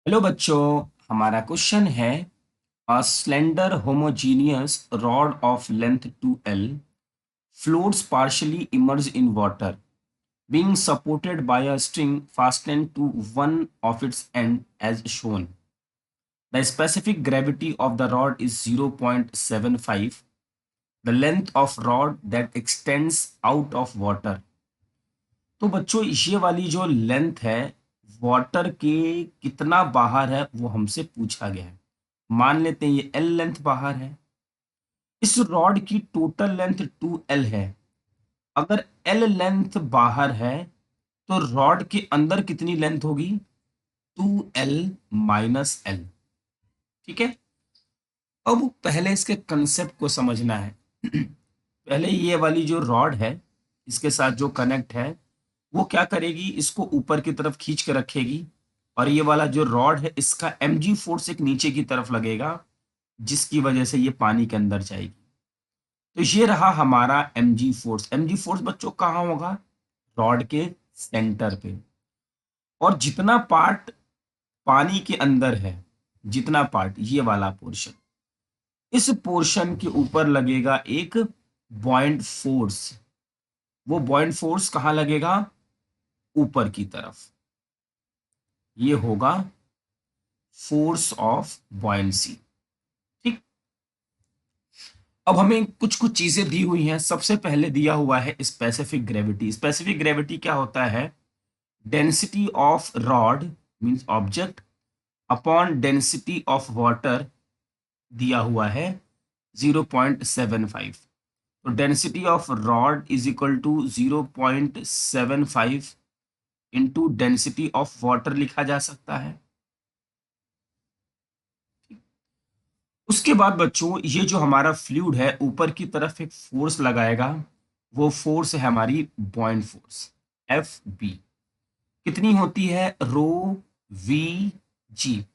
Hello बच्चों। हमारा question है a slender homogeneous rod of length 2L floats partially immersed in water being supported by a string fastened to one of its end as shown. The specific gravity of the rod is 0.75. The length of rod that extends out of water. तो बच्चों ये वाली जो length है water के कितना बाहर है वो हमसे पूछा गया है। मान लेते हैं ये एल लेंथ बाहर है। इस रॉड की टोटल लेंथ 2L है। अगर एल लेंथ बाहर है तो रॉड के अंदर कितनी लेंथ होगी? 2L-L। ठीक है। अब पहले इसके कंसेप्ट को समझना है। पहले ये वाली जो रॉड है इसके साथ जो कनेक्ट है वो क्या करेगी, इसको ऊपर की तरफ खींच के रखेगी और ये वाला जो रॉड है इसका mg फोर्स एक नीचे की तरफ लगेगा जिसकी वजह से ये पानी के अंदर जाएगी। तो ये रहा हमारा mg फोर्स। mg फोर्स बच्चों कहाँ होगा? रॉड के सेंटर पे। और जितना पार्ट पानी के अंदर है, जितना पार्ट ये वाला पोर्शन, इस पोर्शन के ऊपर लगेगा एक बॉइंट फोर्स। वो बॉइंट फोर्स कहाँ लगेगा? ऊपर की तरफ। ये होगा फोर्स ऑफ बॉयंसी। ठीक। अब हमें कुछ कुछ चीजें दी हुई हैं। सबसे पहले दिया हुआ है स्पेसिफिक ग्रेविटी। स्पेसिफिक ग्रेविटी क्या होता है? Density of rod means object upon density of water दिया हुआ है 0.75। तो density of rod is equal to 0.75 into density of water लिखा जा सकता है। उसके बाद बच्चों ये जो हमारा फ्लूइड है ऊपर की तरफ एक फोर्स लगाएगा। वो फोर्स है हमारी बॉइंट फोर्स एफ बी। कितनी होती है? रो वी जी।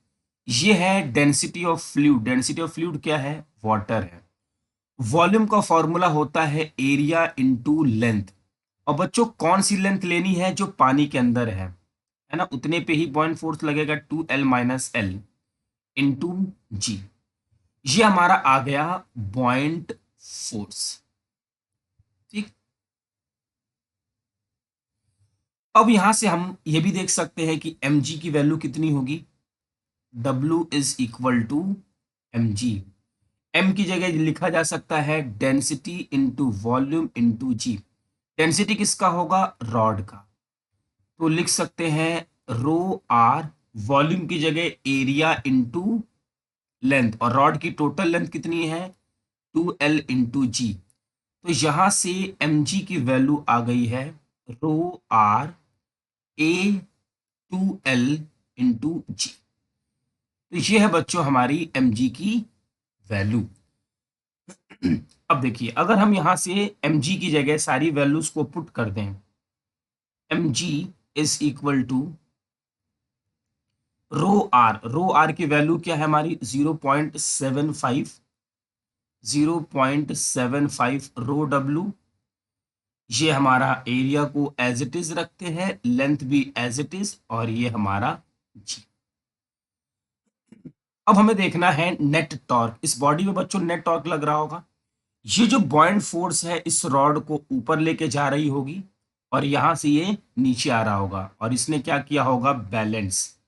ये है density of fluid. Density of fluid क्या है? वाटर है। वॉल्यूम का फॉर्मूला होता है एरिया इनटू लेंथ। और बच्चों कौन सी लेंथ लेनी है? जो पानी के अंदर है ना, उतने पे ही बॉइंट फोर्स लगेगा 2L-L इंटू जी। ये हमारा आ गया बॉइंट फोर्स। ठीक। अब यहां से हम ये भी देख सकते हैं कि mg की वैल्यू कितनी होगी? W is equal to mg। m की जगह लिखा जा सकता है density into volume into G. Density किसका होगा? रॉड का। तो लिख सकते हैं रो आर। वॉल्यूम की जगह एरिया इंटू लेंथ। और रॉड की टोटल लेंथ कितनी है? 2L इंटू जी। तो यहां से mg की वैल्यू आ गई है रो आर ए 2L इंटू जी। तो ये है बच्चों हमारी mg की वैल्यू। अब देखिए अगर हम यहां से mg की जगह सारी वैल्यूज को पुट कर दें, mg is equal to rho R की वैल्यू क्या है हमारी? 0.75। 0.75 रो डब्ल्यू। ये हमारा एरिया को एज इट इज रखते हैं, लेंथ भी एज इट इज, और ये हमारा जी। अब हमें देखना है नेट टॉर्क। इस बॉडी में बच्चों नेट टॉर्क लग रहा होगा। ये जो बॉइंट फोर्स है इस रॉड को ऊपर लेके जा रही होगी और यहां से ये नीचे आ रहा होगा और इसने क्या किया होगा? बैलेंस।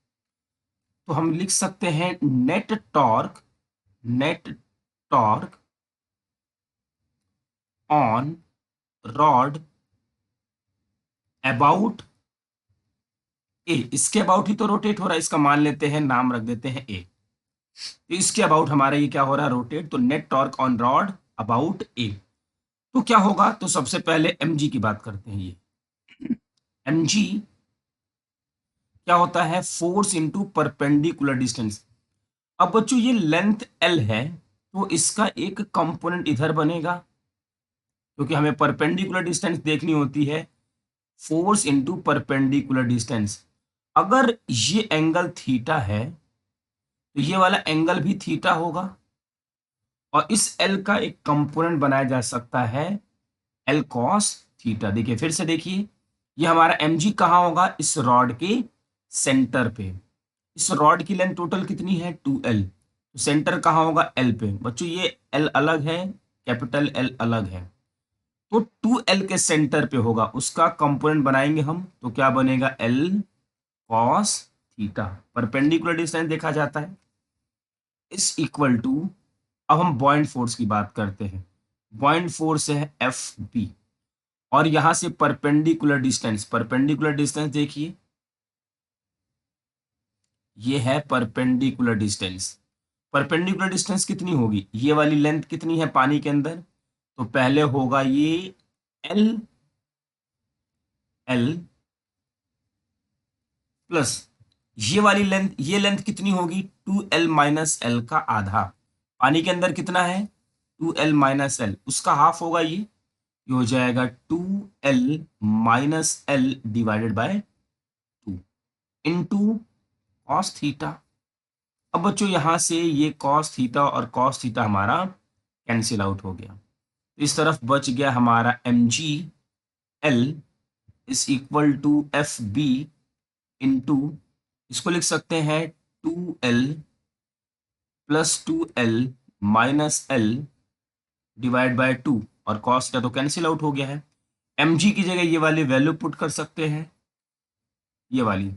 तो हम लिख सकते हैं net torque. Net torque on rod about A. इसके अबाउट ही तो रोटेट हो रहा है, इसका मान लेते हैं, नाम रख देते हैं ए। तो इसके अबाउट हमारा ये क्या हो रहा है? रोटेट। तो net torque on rod about A. तो क्या होगा? तो सबसे पहले mg की बात करते हैं। ये mg क्या होता है? Force into perpendicular distance. अब बच्चों ये लेंथ l है तो इसका एक कंपोनेंट इधर बनेगा क्योंकि हमें परपेंडिकुलर डिस्टेंस देखनी होती है। Force into perpendicular distance. अगर ये एंगल थीटा है तो ये वाला एंगल भी थीटा होगा और इस एल का एक कंपोनेंट बनाया जा सकता है एल कॉस थीटा। देखिए फिर से देखिए, ये हमारा mg कहाँ होगा? इस रॉड के सेंटर पे। इस रॉड की लेंथ टोटल कितनी है 2L, तो सेंटर कहाँ होगा L पे। बच्चों ये L अलग है, कैपिटल L अलग है, तो 2L के सेंटर पे होगा, उसका कंपोनेंट बनाएंगे हम, तो क्या बनेगा L cos theta. Perpendicular distance देखा जाता है इस इक्वल टू, अब हम बॉइंट फोर्स की बात करते हैं। बॉइंट फोर्स है एफ बी, और यहां से परपेंडिकुलर डिस्टेंस, परपेंडिकुलर डिस्टेंस देखिए, ये है परपेंडिकुलर डिस्टेंस। परपेंडिकुलर डिस्टेंस कितनी होगी, ये वाली लेंथ कितनी है पानी के अंदर, तो पहले होगा ये एल, एल प्लस ये वाली लेंथ, ये लेंथ कितनी होगी 2L माइनस एल का आधा। पानी के अंदर कितना है 2L माइनस एल, उसका हाफ होगा ये हो जाएगा 2L minus L divided by 2 into cos theta. अब बच्चों यहां से ये कॉस थीटा और कॉस थीटा हमारा कैंसिल आउट हो गया, तो इस तरफ बच गया हमारा M G L is equal to F B into, इसको लिख सकते हैं 2L plus 2L minus L divide by 2, और कॉस का तो कैंसिल आउट हो गया है। mg की जगह ये वाली वैल्यू पुट कर सकते हैं, ये वाली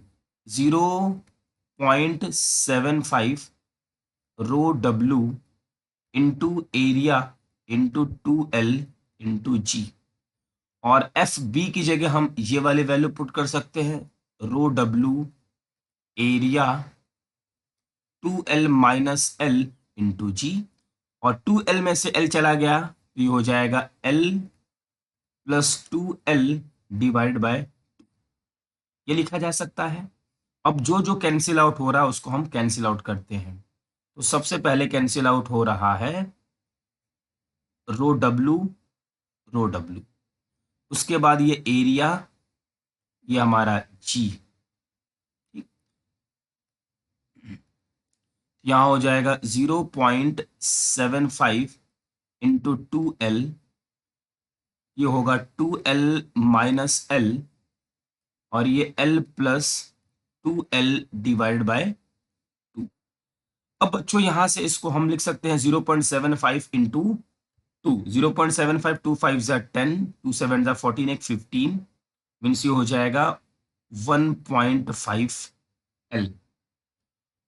0.75 rho W into area into 2L into G, और एफ बी की जगह हम ये वाले वैल्यू पुट कर सकते हैं, rho W area 2L minus L into G, और 2L में से L चला गया तो ये हो जाएगा L plus 2L divide by, ये लिखा जा सकता है। अब जो जो कैंसिल आउट हो रहा है उसको हम कैंसिल आउट करते हैं, तो सबसे पहले कैंसिल आउट हो रहा है रो डब्ल्यू, रो डब्ल्यू, उसके बाद ये एरिया, ये हमारा जी, ठीक, यहाँ हो जाएगा 0.75 इंटू 2L, ये होगा 2L माइनस एल, और ये L plus 2L divide by 2। अब बच्चों यहां से इसको हम लिख सकते हैं 0.75 इंटू 2, 0.75, 2 5 जा 10, 2 7 जा 14, एक 15, मीन्स ये हो जाएगा 1.5 L,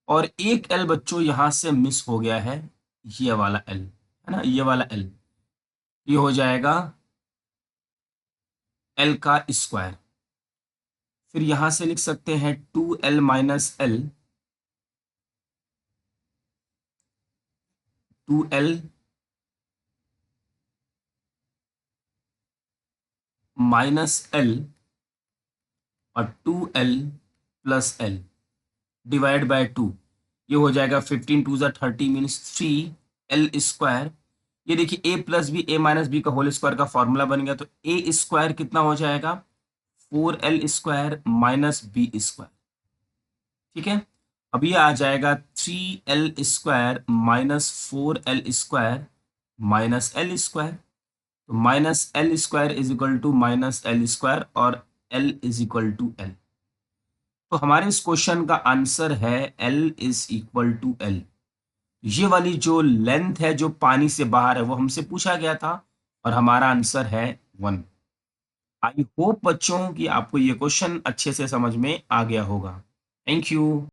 और एक L बच्चों यहां से मिस हो गया है, ये वाला L है ना, ये वाला L, ये हो जाएगा L का स्क्वायर, फिर यहां से लिख सकते हैं 2L minus L, 2L minus L और 2L plus L divide by 2, ये हो जाएगा 15 2 जा 30 मीन्स 3L स्क्वायर। ये देखिए a plus B, A minus B का होल स्क्वायर का फॉर्मूला बन गया, तो ए स्क्वायर कितना हो जाएगा 4L square minus B square, ठीक है। अब ये आ जाएगा 3L square minus 4L square minus L square, तो minus L square is equal to minus L square, और L is equal to L. तो हमारे इस क्वेश्चन का आंसर है L is equal to L. ये वाली जो लेंथ है जो पानी से बाहर है वो हमसे पूछा गया था, और हमारा आंसर है 1। आई होप बच्चों कि आपको ये क्वेश्चन अच्छे से समझ में आ गया होगा। Thank you.